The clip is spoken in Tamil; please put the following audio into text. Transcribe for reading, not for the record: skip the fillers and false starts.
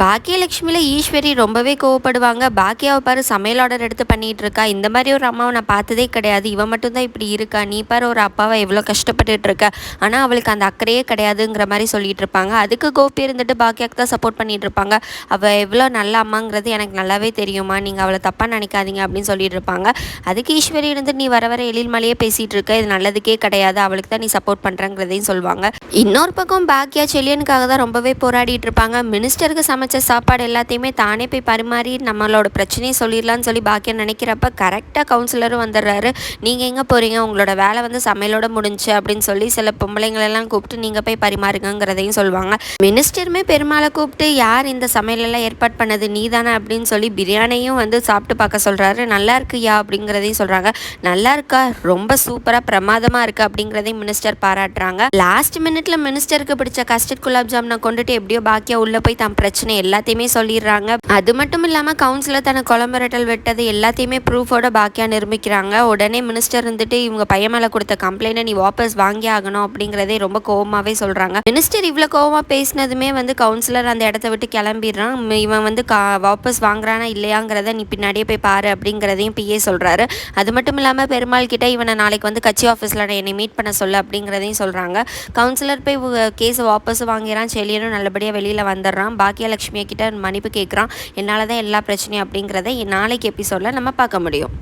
பாக்கியலட்சுமியில ஈஸ்வரி ரொம்பவே கோவப்படுவாங்க. பாக்கியாவ பாரு சமையல் ஆர்டர் எடுத்து பண்ணிட்டு இருக்கா. இந்த மாதிரி ஒரு அம்மாவை நான் பார்த்ததே கிடையாது. இவ மட்டும் தான் இப்படி இருக்கா. நீ பாரு ஒரு அப்பாவை எவ்வளோ கஷ்டப்பட்டுட்டு இருக்க. ஆனால் அவளுக்கு அந்த அக்கறையே கிடையாதுங்கிற மாதிரி சொல்லிட்டு இருப்பாங்க. அதுக்கு கோபி இருந்துட்டு பாக்கியாவுக்கு தான் சப்போர்ட் பண்ணிட்டு இருப்பாங்க. அவள் எவ்வளோ நல்ல அம்மாங்கிறது எனக்கு நல்லாவே தெரியுமா. நீங்கள் அவளை தப்பாக நினைக்காதீங்க அப்படின்னு சொல்லிட்டு இருப்பாங்க. அதுக்கு ஈஸ்வரி இருந்து நீ வர வர எழில் மலையே பேசிகிட்டு இருக்க. இது நல்லதுக்கே கிடையாது. அவளுக்கு தான் நீ சப்போர்ட் பண்ணுறங்கிறதையும் சொல்லுவாங்க. இன்னொரு பக்கம் பாக்கியா செல்லியனுக்காக தான் ரொம்பவே போராடிட்டு இருப்பாங்க. மினிஸ்டருக்கு சமைச்ச சாப்பாடு எல்லாத்தையுமே தானே போய் பரிமாறி நம்மளோட பிரச்சனையை சொல்லிடலான்னு சொல்லி பாக்கியம் நினைக்கிறப்ப கரெக்டாக கவுன்சிலரும் வந்துடுறாரு. நீங்கள் எங்கே போகிறீங்க, உங்களோட வேலை வந்து சமையலோட முடிஞ்சு அப்படின்னு சொல்லி சில பொம்பளைங்களெல்லாம் கூப்பிட்டு நீங்கள் போய் பரிமாறுங்கிறதையும் சொல்லுவாங்க. மினிஸ்டருமே பெருமாளை கூப்பிட்டு யார் இந்த சமையலெல்லாம் ஏற்பாடு பண்ணது நீ தானே அப்படின்னு சொல்லி பிரியாணியும் வந்து சாப்பிட்டு பார்க்க சொல்கிறாரு. நல்லா இருக்குயா அப்படிங்கிறதையும் சொல்கிறாங்க. நல்லா இருக்கா, ரொம்ப சூப்பராக பிரமாதமாக இருக்குது அப்படிங்கிறதையும் மினிஸ்டர் பாராட்டுறாங்க. லாஸ்ட் மினிட்ல மினிஸ்டருக்கு பிடிச்ச கஸ்டர்ட் குலாப் ஜாமுனை கொண்டுட்டு எப்படியோ பாக்கியா உள்ளே போய் தன் பிரச்சனை எல்லாத்தையுமே சொல்லிடுறாங்க. அது மட்டும் இல்லாமல் கவுன்சிலர் தனக்கு கொலம்பரட்டல் விட்டது எல்லாத்தையுமே ப்ரூஃபோட பாக்கியா நிரூபிக்கிறாங்க. உடனே மினிஸ்டர் இருந்துட்டு இவங்க பையன் மேலே கொடுத்த கம்ப்ளைண்ட்டை நீ வாபஸ் வாங்கி ஆகணும் அப்படிங்கிறதே ரொம்ப கோவமாகவே சொல்கிறாங்க. மினிஸ்டர் இவ்வளோ கோவமாக பேசினதுமே வந்து கவுன்சிலர் அந்த இடத்த விட்டு கிளம்பிடுறான். இவன் வந்து வாபஸ் வாங்குறானா இல்லையாங்கிறத நீ பின்னாடியே போய் பாரு அப்படிங்கிறதையும் பிஏ சொல்கிறாரு. அது மட்டும் இல்லாமல் பெருமாள் கிட்ட இவனை நாளைக்கு வந்து கட்சி ஆஃபீஸில் என்னை மீட் பண்ண சொல்லு அப்படிங்கிறதையும் சொல்கிறாங்க. கவுன்சிலர் போய் கேஸை வாபஸ் வாங்கிறான். செல்லியனும் நல்லபடியாக வெளியில் வந்துடுறான். பாக்கியலட்சுமி கிட்ட மன்னிப்பு கேட்குறான். என்னால் தான் எல்லா பிரச்சனையும் அப்படிங்கிறத நாளைக்கு எபிசோடில் நம்ம பார்க்க முடியும்.